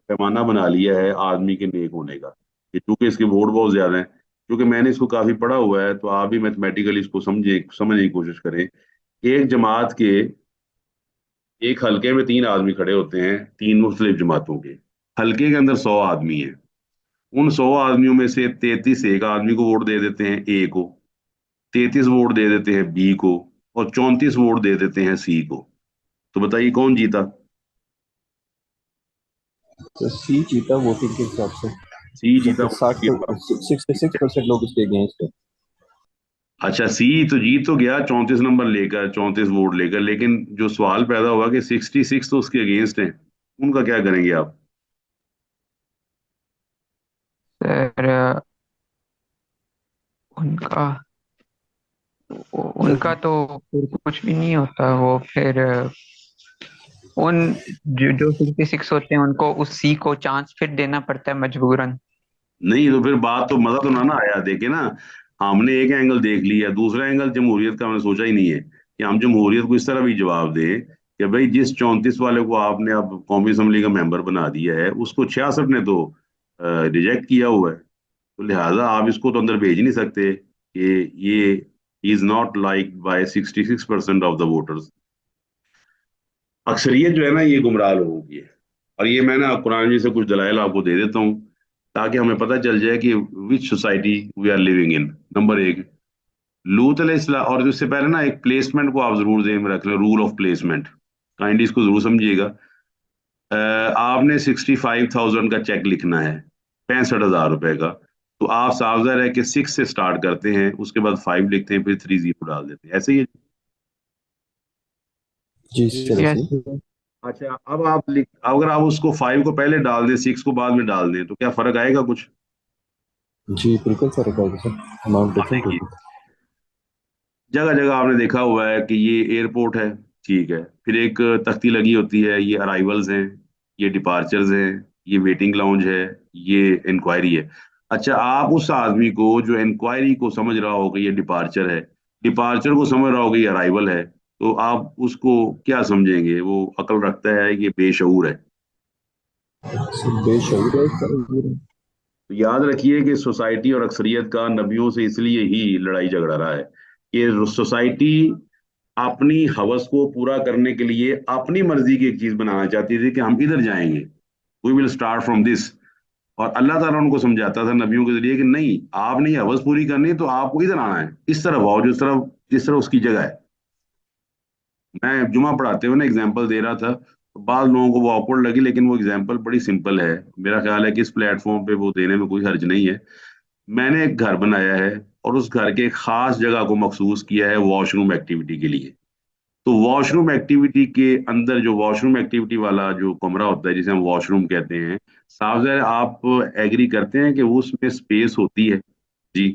पैमाना बना लिया है आदमी के नेक होने का, कि चूंकि इसके वोट बहुत ज्यादा हैं। क्योंकि मैंने इसको काफी पढ़ा हुआ है, तो आप भी मैथमेटिकली इसको समझने की कोशिश करें। एक जमात के एक हलके में तीन आदमी खड़े होते हैं, तीन मुख्तलिफ जमातों के। हलके के अंदर 100 आदमी हैं। उन 100 आदमियों में से 33 एक आदमी को वोट दे देते हैं, ए को। 33 वोट दे देते हैं बी को। और 34 वोट दे देते हैं सी को। तो बताइए कौन जीता? तो सी जीता वोटिंग के हिसाब से, सी जीता क्योंकि वोटिंग के हिसाब से। 66% लोग उसके अगेंस्ट है। अच्छा, सी तो जीत तो गया 34 नंबर लेकर, 34 वोट लेकर, लेकिन जो सवाल पैदा हुआ कि 66 तो उसके अगेंस्ट हैं, उनका क्या करेंगे आप? सर उनका सर उनका तो फिर कुछ भी नहीं होता, वो फिर उन जो जो 66 होते हैं उनको उस सी को चांस फिर देना पड़ता है मजबूरन। नहीं तो फिर बात तो मजा तो ना आया। देखे ना, हमने एक एंगल देख लिया, दूसरा एंगल जमहूरियत का हमने सोचा ही नहीं है कि हम जमहूरियत को इस तरह भी जवाब दें कि भाई जिस 34 वाले को आपने अब कौमी असम्बली का मेंबर बना दिया है, उसको 66 ने तो रिजेक्ट किया हुआ है। तो लिहाजा आप इसको तो अंदर भेज नहीं सकते कि ये is not like by 66% of the voters. अक्सरियत जो है ना, ये गुमराह लोगों की है। और ये मैं ना कुरान जी से कुछ दलाइल आपको दे देता हूँ ताकि हमें पता चल जाए कि which society we are living in. Number एक, लूत अलैहिस्सलाम। और इससे पहले ना एक प्लेसमेंट को आप जरूर ध्यान में रख लें, रूल ऑफ प्लेसमेंट। काइंडली इसको जरूर समझिएगा। आपने 65,000 का चेक लिखना है, 65,000 रुपए का। तो आप साफ ज़ाहिर है कि 6 से स्टार्ट करते हैं, उसके बाद 5 लिखते हैं, फिर 30 डाल देते हैं, ऐसे ही है। जी जी सर सर। यस। ऐसे ही। अच्छा, अब आप लिख, अगर आप उसको 5 को पहले डाल दें, 6 को बाद में डाल दें, तो क्या फर्क आएगा कुछ? जी बिल्कुल फर्क आएगा सर, अमाउंट हाँ, डिफरेंट देखिए, होगी। जगह जगह आपने देखा हुआ है कि ये एयरपोर्ट है, ठीक है, फिर एक तख्ती लगी होती है, ये अराइवल्स हैं, ये डिपार्चर्स हैं, ये वेटिंग लाउंज है, ये इंक्वायरी है। अच्छा, आप उस आदमी को जो इंक्वायरी को समझ रहा होगा ये डिपार्चर है, डिपार्चर को समझ रहा होगा ये अराइवल है, तो आप उसको क्या समझेंगे? वो अकल रखता है कि बेशऊर है? सर बेशऊर है सर। तो याद रखिए कि सोसाइटी और अक्सरियत का नबियों से इसलिए ही लड़ाई झगड़ा रहा है कि सोसाइटी अपनी हवस को पूरा करने के लिए अपनी मर्जी की एक चीज बनाना चाहती थी कि हम इधर जाएंगे, we will start from this. और अल्लाह ताला उनको समझाता था नबियों के जरिए कि नहीं, आपने ये हवस पूरी करनी है तो आपको इधर आना है, इस तरफ आओ, जिस तरह उसकी जगह है। मैं जुमा पढ़ाते हुए ना एग्जाम्पल दे रहा था, तो बाद लोगों को वो ऑकवर्ड लगी, लेकिन वो एग्जाम्पल बड़ी सिंपल है। मेरा ख्याल है कि इस प्लेटफॉर्म पे वो देने में कोई हर्ज नहीं है। मैंने एक घर बनाया है और उस घर के एक खास जगह को मखसूस किया है वॉशरूम एक्टिविटी के लिए। तो वॉशरूम एक्टिविटी के अंदर जो वॉशरूम एक्टिविटी वाला जो कमरा होता है, जिसे हम वॉशरूम कहते हैं, साफ ज़ाहिर आप एग्री करते हैं कि उसमें स्पेस होती है? जी।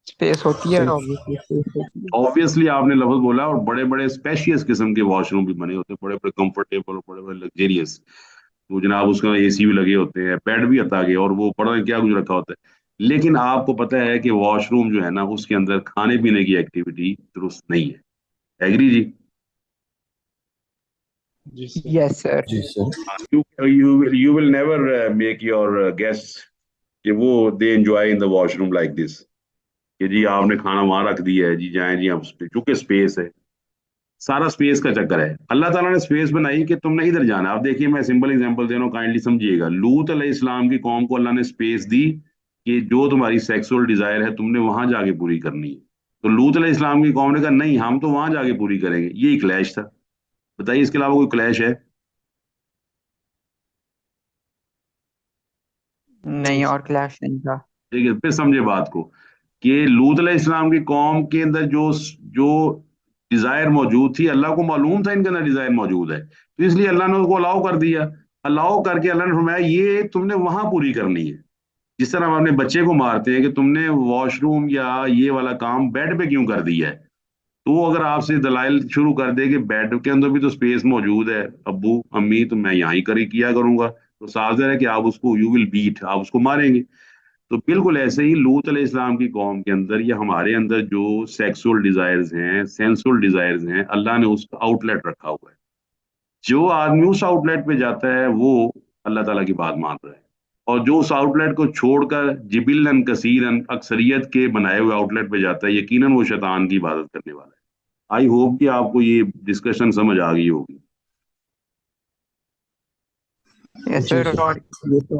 स्पेस होती है, सर ऑब्वियसली स्पेस होती है। ऑब्वियसली आपने लफ्ज बोला, और बड़े बड़े स्पेशियस किस्म के वॉशरूम भी बने होते हैं, बड़े बड़े कंफर्टेबल और बड़े बड़े लग्जेरियस। तो जनाब उसका एसी भी लगे होते हैं, बेड भी आता है, और वो पता नहीं क्या कुछ रखा होता है। लेकिन आपको पता है कि वॉशरूम जो है ना, उसके अंदर खाने पीने की एक्टिविटी दुरुस्त नहीं है। एग्री जी? जी सर। Yes sir. जी sir. You will never make your guests कि वो they enjoy in the washroom like this, कि जी आपने खाना वहां रख दिया है, जी जाएं जी हम उस पे, चूंकि स्पेस है, सारा स्पेस का चक्कर है। अल्लाह ताला ने स्पेस बनाई कि तुमने इधर जाना है। आप देखिए, मैं सिंपल एग्जांपल दे रहा हूँ, काइंडली समझिएगा। लूत अलैहिस्सलाम की कौम को अल्लाह ने स्पेस दी कि जो तुम्हारी सेक्सुअल डिजायर है तुमने वहां जाके पूरी करनी है। तो लूत अलैहिस्सलाम की कौम ने कहा नहीं, हम तो वहां जाके पूरी करेंगे। यही क्लैश था। बताइए, इसके अलावा कोई क्लैश है? नहीं नहीं, और सर। क्लैश नहीं था। ठीक है, फिर समझे बात को कि लूत अलैहिस्सलाम की कौम के अंदर जो जो डिजायर मौजूद थी, अल्लाह को मालूम था इनके अंदर डिजायर मौजूद है, तो इसलिए अल्लाह ने उसको अलाउ कर दिया। अलाउ करके अल्लाह ने फरमाया ये तुमने वहां पूरी करनी है। जिस तरह हम अपने बच्चे को मारते हैं कि तुमने वॉशरूम या ये वाला काम बेड पे क्यों कर दिया है, तो वो अगर आपसे दलाइल शुरू कर दे कि बेड के अंदर भी तो स्पेस मौजूद है अब्बू अम्मी, तो मैं यहाँ ही करी किया करूंगा, तो साफ ज़ाहिर है कि आप उसको यू विल बीट, आप उसको मारेंगे। तो बिल्कुल ऐसे ही लूत अलैहिस्सलाम की कौम के अंदर या हमारे अंदर जो सेक्सुअल डिजायर्स हैं, सेंसुअल डिजायर्स हैं, अल्लाह ने उसका आउटलेट रखा हुआ है। जो आदमी उस आउटलेट पे जाता है वो अल्लाह ताला की बात मान रहा है, और जो उस आउटलेट को छोड़कर जिबिलन कसीरन अक्सरियत के बनाए हुए आउटलेट पे जाता है, यकीनन वो शैतान की इबादत करने वाला है। आई होप कि आपको ये डिस्कशन समझ आ गई होगी। यस जी सर। सर। और ये तो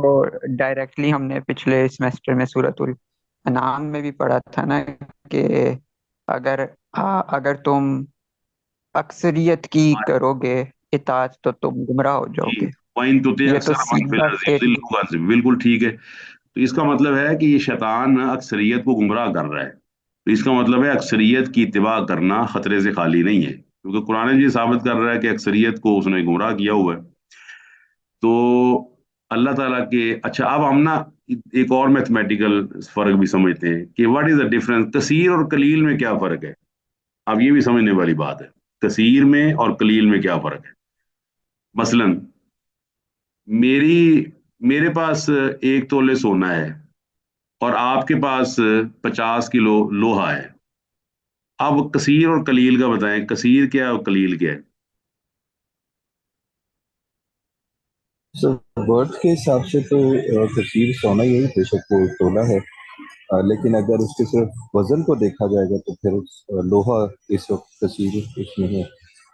डायरेक्टली हमने पिछले सेमेस्टर में सूरतुल अनाम में भी पढ़ा था ना कि अगर अगर तुम अक्सरियत की करोगे इताअत तो तुम गुमराह हो जी, जाओगे। वाइन तुति ये तो अक्सर मन फिल सीधा अर्ज़ि स्टेटमेंट। युदिल्लुका से, बिल्कुल ठीक है। तो इसका मतलब है कि ये शैतान अक्सरियत को गुमराह कर रहा है। तो इसका मतलब है अक्सरियत की इत्तिबा करना खतरे से खाली नहीं है, क्योंकि कुरान जी साबित कर रहा है कि अक्सरियत को उसने गुमराह किया हुआ है। तो अल्लाह ताला के, अच्छा अब हम ना एक और मैथमेटिकल फर्क भी समझते हैं कि व्हाट इज द डिफरेंस, कसीर और कलील में क्या फर्क है। अब ये भी समझने वाली बात है, कसीर में और कलील में क्या फर्क है। मसलन मेरी मेरे पास 1 तोले सोना है और आपके पास 50 किलो लोहा है। अब कसीर और कलील का बताएं, कसीर क्या है और कलील क्या है। सर वर्थ के हिसाब से तो कसीर सोना यही बेशक वो तोला है, लेकिन अगर उसके सिर्फ वजन को देखा जाएगा तो फिर लोहा इस वक्त कसीर उसमें है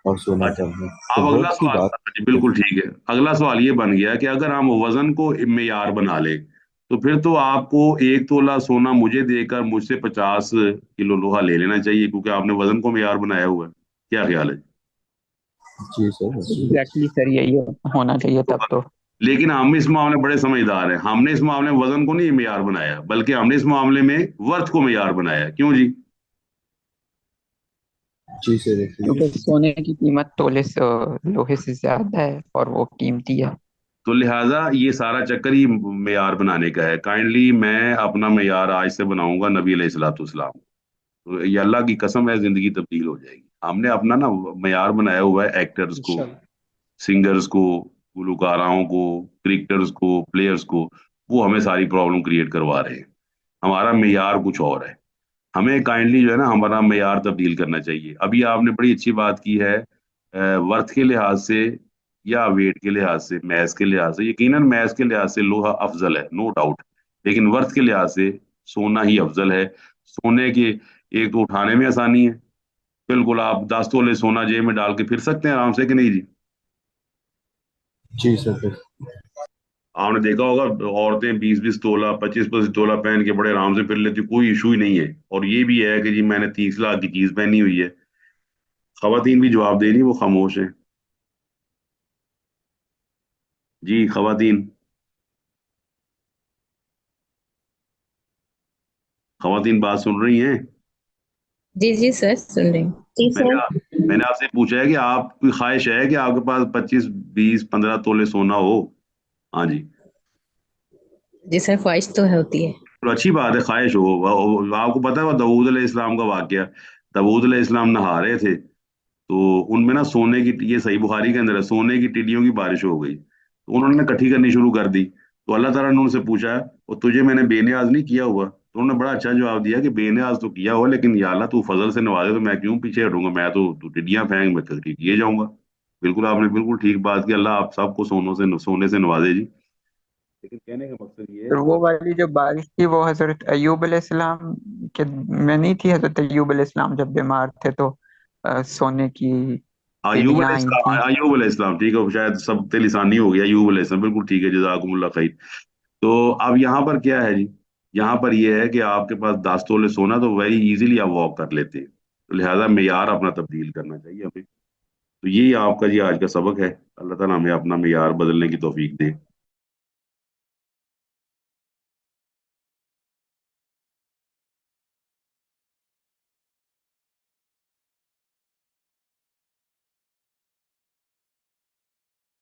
और सोना अच्छा, कम है। अब तो अगला वर्थ की सवाल, बात जी बिल्कुल ठीक है, अगला सवाल ये बन गया कि अगर हम वजन को मेयार बना ले तो फिर तो आपको 1 तोला सोना मुझे देकर मुझसे 50 किलो लोहा ले लेना चाहिए, क्योंकि आपने वजन को मेयार बनाया हुआ है। क्या ख्याल है। जी सर। एग्जैक्टली सर, यही होना चाहिए तब तो। लेकिन हम इस मामले में बड़े समझदार हैं, हमने इस मामले में वजन को नहीं मेयार बनाया, बल्कि हमने इस मामले में वर्थ को मेयार बनाया। क्यों जी। जी सर देखिए। क्योंकि सोने की कीमत तोले से लोहे से ज्यादा है और वो कीमती है। तो लिहाजा ये सारा चक्कर ही मेयार बनाने का है। काइंडली मैं अपना मेयार आज से बनाऊंगा नबी अलैहिस्सलाम। तो ये अल्लाह की कसम है, जिंदगी तब्दील हो जाएगी। हमने अपना ना मेयार बनाया हुआ है एक्टर्स को, इंशाल्लाह। सिंगर्स को, गुलकाराओं को, क्रिकेटर्स को, प्लेयर्स को। वो हमें सारी प्रॉब्लम क्रिएट करवा रहे हैं। हमारा मेयार कुछ और है। हमें काइंडली जो है ना हमारा मेयार तब्दील करना चाहिए। अभी आपने बड़ी अच्छी बात की है, वर्थ के लिहाज से या वेट के लिहाज से, मैथ्स के लिहाज से। यकीनन मैथ्स के लिहाज से लोहा अफजल है, नो डाउट। लेकिन वर्थ के लिहाज से सोना ही अफजल है। सोने के एक तो उठाने में आसानी है, बिल्कुल आप 10 तोले सोना जेब में डाल के फिर सकते हैं आराम से, कि नहीं जी। जी सर। आपने देखा होगा औरतें 20-20 तोला, 25-25 तोला पहन के बड़े आराम से फिर लेती, कोई इशू ही नहीं है। और ये भी है कि जी मैंने 30 लाख की चीज पहनी हुई है। खवातीन भी जवाब दे रही, वो खामोश है। जी खवातीन, खवातीन बात सुन रही हैं। जी जी सर, सुन रही हूँ। जी मैंने सर। मैंने आपसे पूछा है कि आपकी ख्वाहिश है कि आपके पास 25-20-15 तोले सोना हो। हाँ जी। जी सर, ख्वाहिश तो होती है। तो अच्छी बात है, ख्वाहिश हो। आपको पता है वो दाऊद अलैहिस्सलाम का वाकया। दाऊद अलैहिस्सलाम नहा रहे थे, तो उनमें ना सोने की, ये सही बुखारी के अंदर है, सोने की टिड्डियों की बारिश हो गई। तो उन्होंने इकट्ठी करनी शुरू कर दी। तो अल्लाह ताला ने उनसे पूछा, और तुझे मैंने बेनियाज नहीं किया हुआ। तो उन्होंने बड़ा अच्छा जवाब दिया कि बेनियाज तो किया हुआ, लेकिन या अल्लाह तू फजल से नवाजे तो मैं क्यों पीछे हटूंगा, मैं तो तू टिड्डियां फेंक मैं तो किए जाऊंगा। बिल्कुल आपने बिल्कुल ठीक बात की। अल्लाह आप सबको सोने से नवाजे जी। लेकिन कहने का मकसद ये है तो वो वाली जो बारिश थी वो हजरत अय्यूब अलैहिस्सलाम के में नहीं थी? हजरत अय्यूब अलैहिस्सलाम जब बीमार थे तो सोने की चिड़ियां आई थी। अयूब अलैहिस्सलाम, ठीक है, शायद सब लिसानी हो गया, अयूब अलैहिस्सलाम बिल्कुल ठीक है, जजाकुमुल्लाह खैर। तो अब यहाँ पर क्या है जी, यहाँ पर ये है कि आपके पास 10 तोले सोना तो वेरी इजीली आप वॉक कर लेते हैं। तो लिहाजा मेयार अपना तब्दील करना चाहिए हमें। तो यही आपका जी आज का सबक है। अल्लाह ताला हमें अपना मेयार बदलने की तौफीक दे।